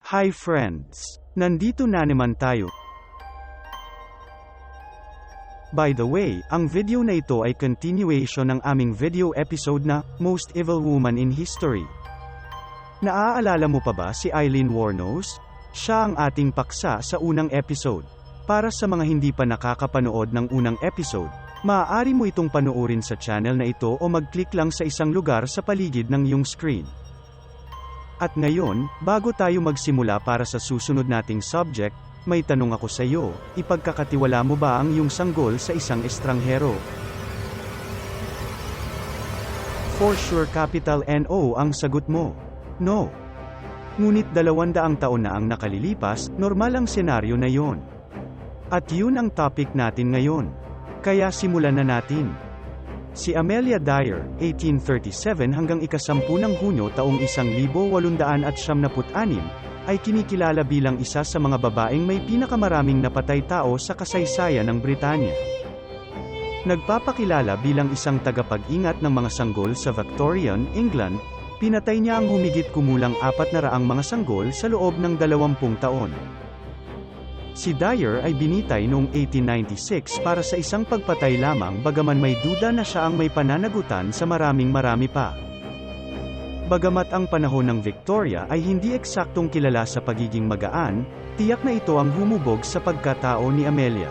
Hi friends! Nandito na naman tayo. By the way, ang video na ito ay continuation ng aming video episode na Most Evil Woman in History. Naaalala mo pa ba si Aileen Wuornos? Siya ang ating paksa sa unang episode. Para sa mga hindi pa nakakapanood ng unang episode, maaari mo itong panoorin sa channel na ito o mag-click lang sa isang lugar sa paligid ng iyong screen. At ngayon, bago tayo magsimula para sa susunod nating subject, may tanong ako sa iyo, ipagkakatiwala mo ba ang iyong sanggol sa isang estranghero? For sure capital NO ang sagot mo. No. Ngunit 200 taon na ang nakalilipas, normal ang senaryo na yon. At yun ang topic natin ngayon. Kaya simulan na natin. Si Amelia Dyer, 1837 hanggang ika-10 ng Hunyo taong 1896, ay kinikilala bilang isa sa mga babaeng may pinakamaraming napatay tao sa kasaysayan ng Britanya. Nagpapakilala bilang isang tagapag-ingat ng mga sanggol sa Victorian, England, pinatay niya ang humigit kumulang 400 mga sanggol sa loob ng 20 taon. Si Dyer ay binitay noong 1896 para sa isang pagpatay lamang bagaman may duda na siya ang may pananagutan sa marami pa. Bagamat ang panahon ng Victoria ay hindi eksaktong kilala sa pagiging magaan, tiyak na ito ang humubog sa pagkatao ni Amelia.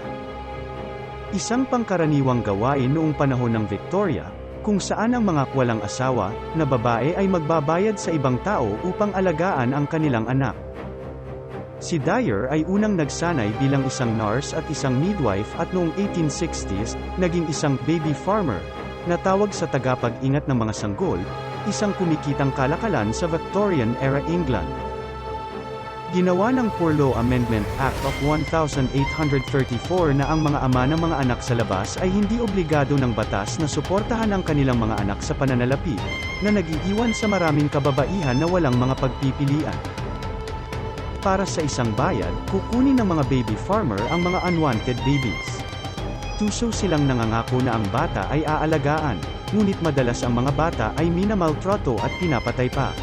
Isang pangkaraniwang gawain noong panahon ng Victoria, kung saan ang mga walang asawa na babae ay magbabayad sa ibang tao upang alagaan ang kanilang anak. Si Dyer ay unang nagsanay bilang isang nurse at isang midwife at noong 1860s, naging isang baby farmer, na tawag sa tagapag-ingat ng mga sanggol, isang kumikitang kalakalan sa Victorian-era England. Ginawa ng Poor Law Amendment Act of 1834 na ang mga ama ng mga anak sa labas ay hindi obligado ng batas na suportahan ang kanilang mga anak sa pananalapi, na nag-iiwan sa maraming kababaihan na walang mga pagpipilian. Para sa isang bayad, kukunin ng mga baby farmer ang mga unwanted babies. Tuso silang nangangako na ang bata ay aalagaan, ngunit madalas ang mga bata ay minamaltrato at pinapatay pa.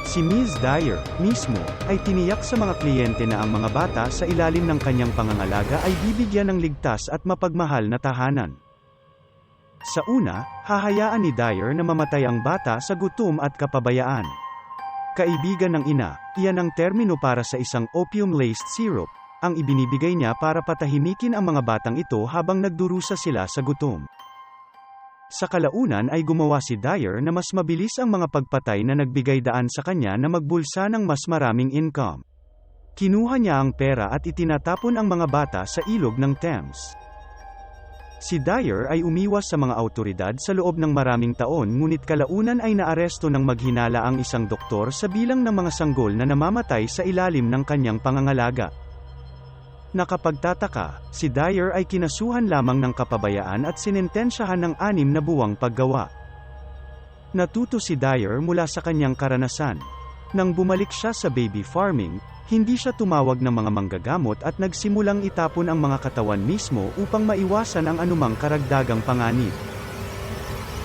Si Ms. Dyer, mismo, ay tiniyak sa mga kliyente na ang mga bata sa ilalim ng kanyang pangangalaga ay bibigyan ng ligtas at mapagmahal na tahanan. Sa una, hahayaan ni Dyer na mamatay ang bata sa gutom at kapabayaan. Kaibigan ng ina, iyan ang termino para sa isang opium-laced syrup, ang ibinibigay niya para patahimikin ang mga batang ito habang nagdurusa sila sa gutom. Sa kalaunan ay gumawa si Dyer na mas mabilis ang mga pagpatay na nagbigay daan sa kanya na magbulsa ng mas maraming income. Kinuha niya ang pera at itinatapon ang mga bata sa ilog ng Thames. Si Dyer ay umiwas sa mga awtoridad sa loob ng maraming taon ngunit kalaunan ay naaresto ng maghinala ang isang doktor sa bilang ng mga sanggol na namamatay sa ilalim ng kanyang pangangalaga. Nakapagtataka, si Dyer ay kinasuhan lamang ng kapabayaan at sinentensyahan ng 6 na buwang paggawa. Natuto si Dyer mula sa kanyang karanasan. Nang bumalik siya sa baby farming, hindi siya tumawag ng mga manggagamot at nagsimulang itapon ang mga katawan mismo upang maiwasan ang anumang karagdagang panganib.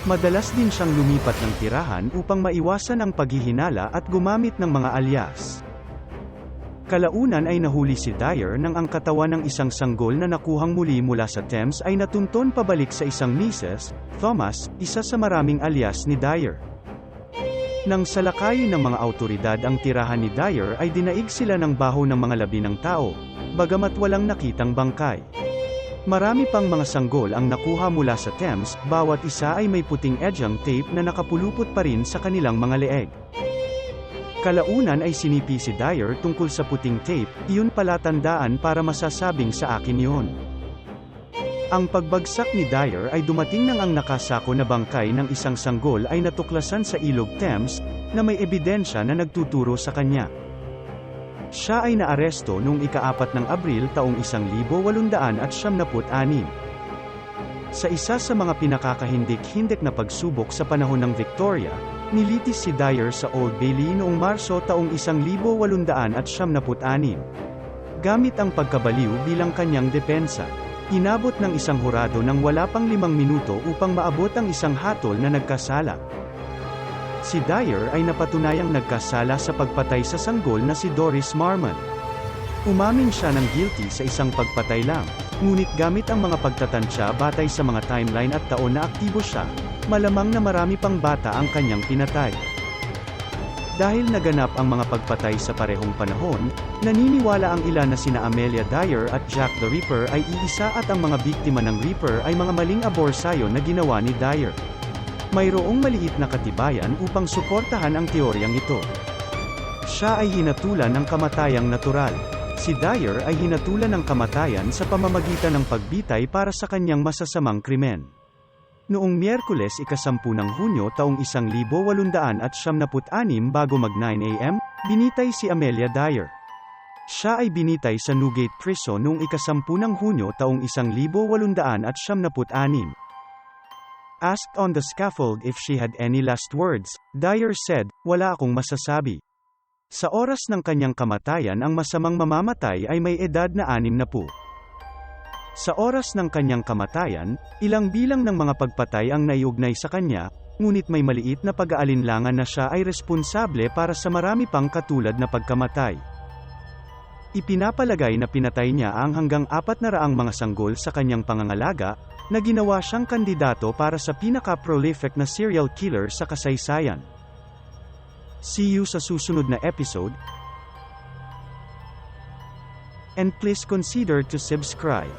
Madalas din siyang lumipat ng tirahan upang maiwasan ang paghihinala at gumamit ng mga alyas. Kalaunan ay nahuli si Dyer nang ang katawan ng isang sanggol na nakuhang muli mula sa Thames ay natunton pabalik sa isang Mrs. Thomas, isa sa maraming alyas ni Dyer. Nang salakayin ng mga awtoridad ang tirahan ni Dyer ay dinaig sila ng baho ng mga labi ng tao, bagamat walang nakitang bangkay. Marami pang mga sanggol ang nakuha mula sa Thames, bawat isa ay may puting edyang tape na nakapulupot pa rin sa kanilang mga leeg. Kalaunan ay sinipi si Dyer tungkol sa puting tape, iyon pala tandaan para masasabing sa akin yon. Ang pagbagsak ni Dyer ay dumating nang ang nakasako na bangkay ng isang sanggol ay natuklasan sa ilog Thames, na may ebidensya na nagtuturo sa kanya. Siya ay naaresto noong ika-4 ng Abril taong 1876. Sa isa sa mga pinakakahindik-hindik na pagsubok sa panahon ng Victoria, nilitis si Dyer sa Old Bailey noong Marso taong 1876. Gamit ang pagkabaliw bilang kanyang depensa, inabot ng isang hurado ng wala pang 5 minuto upang maabot ang isang hatol na nagkasala. Si Dyer ay napatunayang nagkasala sa pagpatay sa sanggol na si Doris Marmon. Umamin siya ng guilty sa isang pagpatay lang, ngunit gamit ang mga pagtatansya batay sa mga timeline at taon na aktibo siya, malamang na marami pang bata ang kanyang pinatay. Dahil naganap ang mga pagpatay sa parehong panahon, naniniwala ang ilan na sina Amelia Dyer at Jack the Ripper ay iisa at ang mga biktima ng Ripper ay mga maling aborsayo na ginawa ni Dyer. Mayroong maliit na katibayan upang suportahan ang teoryang ito. Siya ay hinatulan ng kamatayang natural. Si Dyer ay hinatulan ng kamatayan sa pamamagitan ng pagbitay para sa kanyang masasamang krimen. Noong Miyerkules ika-10 ng Hunyo taong 1876 bago mag 9 AM, binitay si Amelia Dyer. Siya ay binitay sa Newgate Prison noong ika-10 ng Hunyo taong 1876. Asked on the scaffold if she had any last words, Dyer said, "Wala akong masasabi." Sa oras ng kanyang kamatayan ang masamang mamamatay ay may edad na 60. Sa oras ng kanyang kamatayan, ilang bilang ng mga pagpatay ang naiugnay sa kanya, ngunit may maliit na pag-aalinlangan na siya ay responsable para sa marami pang katulad na pagkamatay. Ipinapalagay na pinatay niya ang hanggang 400 mga sanggol sa kanyang pangangalaga, na ginawa siyang kandidato para sa pinaka-prolific na serial killer sa kasaysayan. See you sa susunod na episode. And please consider to subscribe.